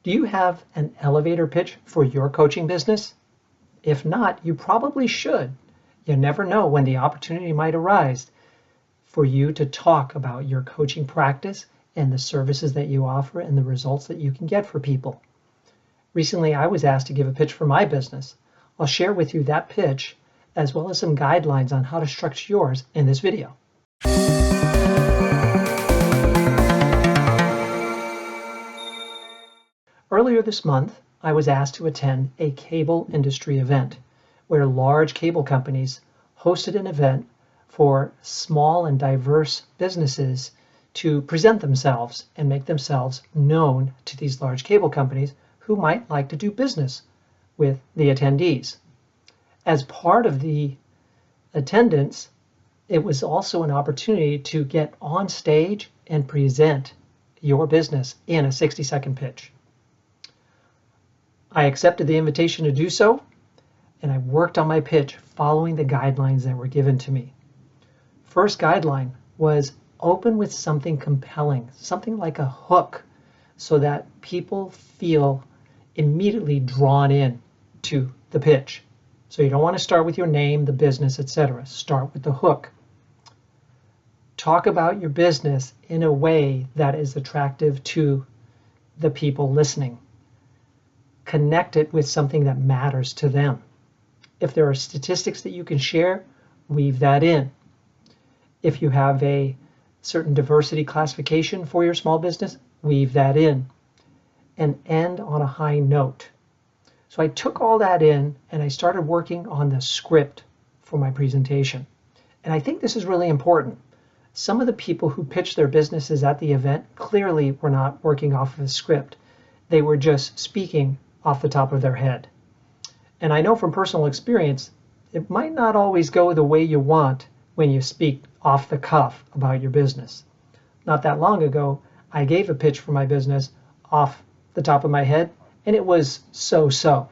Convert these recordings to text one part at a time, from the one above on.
Do you have an elevator pitch for your coaching business? If not, you probably should. You never know when the opportunity might arise for you to talk about your coaching practice and the services that you offer and the results that you can get for people. Recently, I was asked to give a pitch for my business. I'll share with you that pitch as well as some guidelines on how to structure yours in this video. Earlier this month, I was asked to attend a cable industry event where large cable companies hosted an event for small and diverse businesses to present themselves and make themselves known to these large cable companies who might like to do business with the attendees. As part of the attendance, it was also an opportunity to get on stage and present your business in a 60-second pitch. I accepted the invitation to do so, and I worked on my pitch following the guidelines that were given to me. First guideline was open with something compelling, something like a hook, so that people feel immediately drawn in to the pitch. So you don't want to start with your name, the business, etc. Start with the hook. Talk about your business in a way that is attractive to the people listening. Connect it with something that matters to them. If there are statistics that you can share, weave that in. If you have a certain diversity classification for your small business, weave that in. And end on a high note. So I took all that in and I started working on the script for my presentation. And I think this is really important. Some of the people who pitched their businesses at the event clearly were not working off of a script. They were just speaking off the top of their head. And I know from personal experience, it might not always go the way you want when you speak off the cuff about your business. Not that long ago, I gave a pitch for my business off the top of my head, and it was so-so.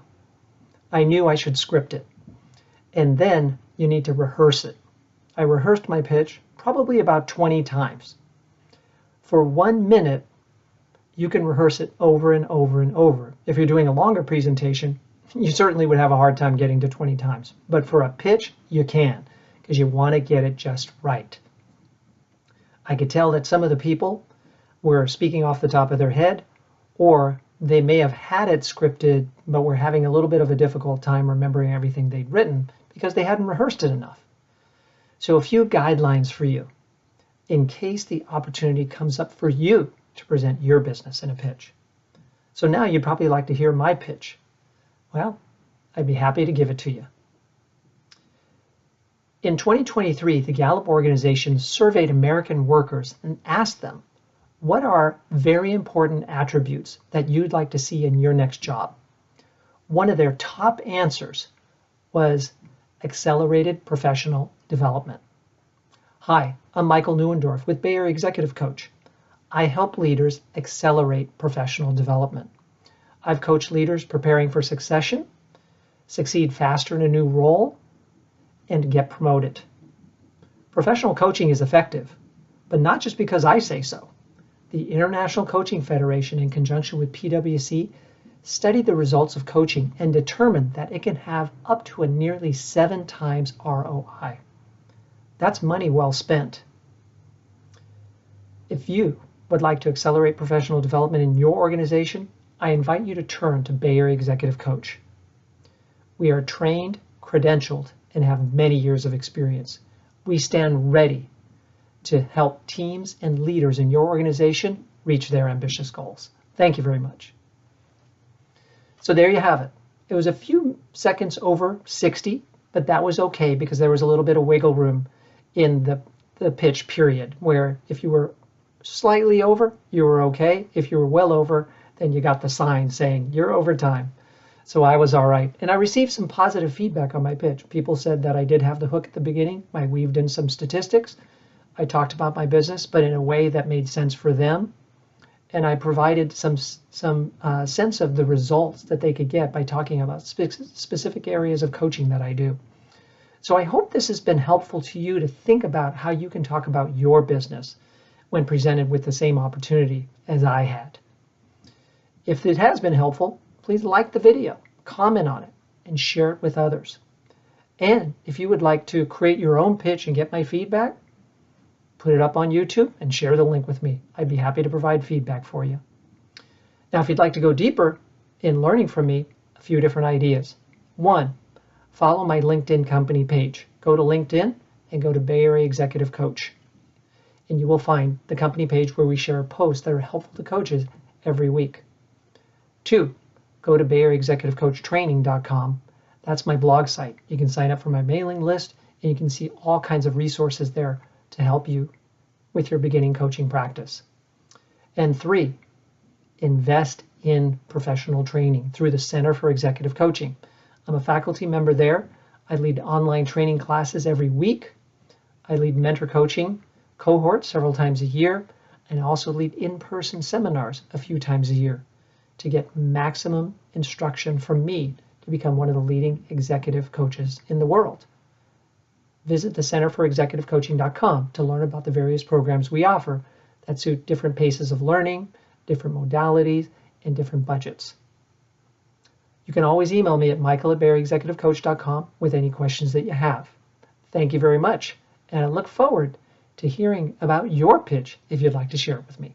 I knew I should script it. And then you need to rehearse it. I rehearsed my pitch probably about 20 times. For 1 minute, you can rehearse it over and over and over. If you're doing a longer presentation, you certainly would have a hard time getting to 20 times. But for a pitch, you can, because you want to get it just right. I could tell that some of the people were speaking off the top of their head, or they may have had it scripted, but were having a little bit of a difficult time remembering everything they'd written because they hadn't rehearsed it enough. So a few guidelines for you in case the opportunity comes up for you to present your business in a pitch. So now you'd probably like to hear my pitch. Well, I'd be happy to give it to you. In 2023, the Gallup organization surveyed American workers and asked them, what are very important attributes that you'd like to see in your next job? One of their top answers was accelerated professional development. Hi, I'm Michael Neuendorff with BAEC Executive Coach. I help leaders accelerate professional development. I've coached leaders preparing for succession, succeed faster in a new role, and get promoted. Professional coaching is effective, but not just because I say so. The International Coaching Federation, in conjunction with PwC, studied the results of coaching and determined that it can have up to a nearly 7 times ROI. That's money well spent. If you would like to accelerate professional development in your organization, I invite you to turn to BAEC Executive Coach. We are trained, credentialed, and have many years of experience. We stand ready to help teams and leaders in your organization reach their ambitious goals. Thank you very much. So there you have it. It was a few seconds over 60, but that was okay because there was a little bit of wiggle room in the pitch period, where if you were slightly over, you were okay. If you were well over, then you got the sign saying you're over time. So I was all right. And I received some positive feedback on my pitch. People said that I did have the hook at the beginning. I weaved in some statistics. I talked about my business, but in a way that made sense for them. And I provided some sense of the results that they could get by talking about specific areas of coaching that I do. So I hope this has been helpful to you to think about how you can talk about your business when presented with the same opportunity as I had. If it has been helpful, please like the video, comment on it, and share it with others. And if you would like to create your own pitch and get my feedback, put it up on YouTube and share the link with me. I'd be happy to provide feedback for you. Now, if you'd like to go deeper in learning from me, a few different ideas. 1, follow my LinkedIn company page. Go to LinkedIn and go to Bay Area Executive Coach. And you will find the company page where we share posts that are helpful to coaches every week. 2, go to BayAreaExecutiveCoachTraining.com. That's my blog site. You can sign up for my mailing list and you can see all kinds of resources there to help you with your beginning coaching practice. And 3, invest in professional training through the Center for Executive Coaching. I'm a faculty member there. I lead online training classes every week. I lead mentor coaching cohorts several times a year, and I also lead in-person seminars a few times a year to get maximum instruction from me to become one of the leading executive coaches in the world. Visit the centerforexecutivecoaching.com to learn about the various programs we offer that suit different paces of learning, different modalities, and different budgets. You can always email me at michael@BayAreaExecutiveCoach.com with any questions that you have. Thank you very much, and I look forward to hearing about your pitch if you'd like to share it with me.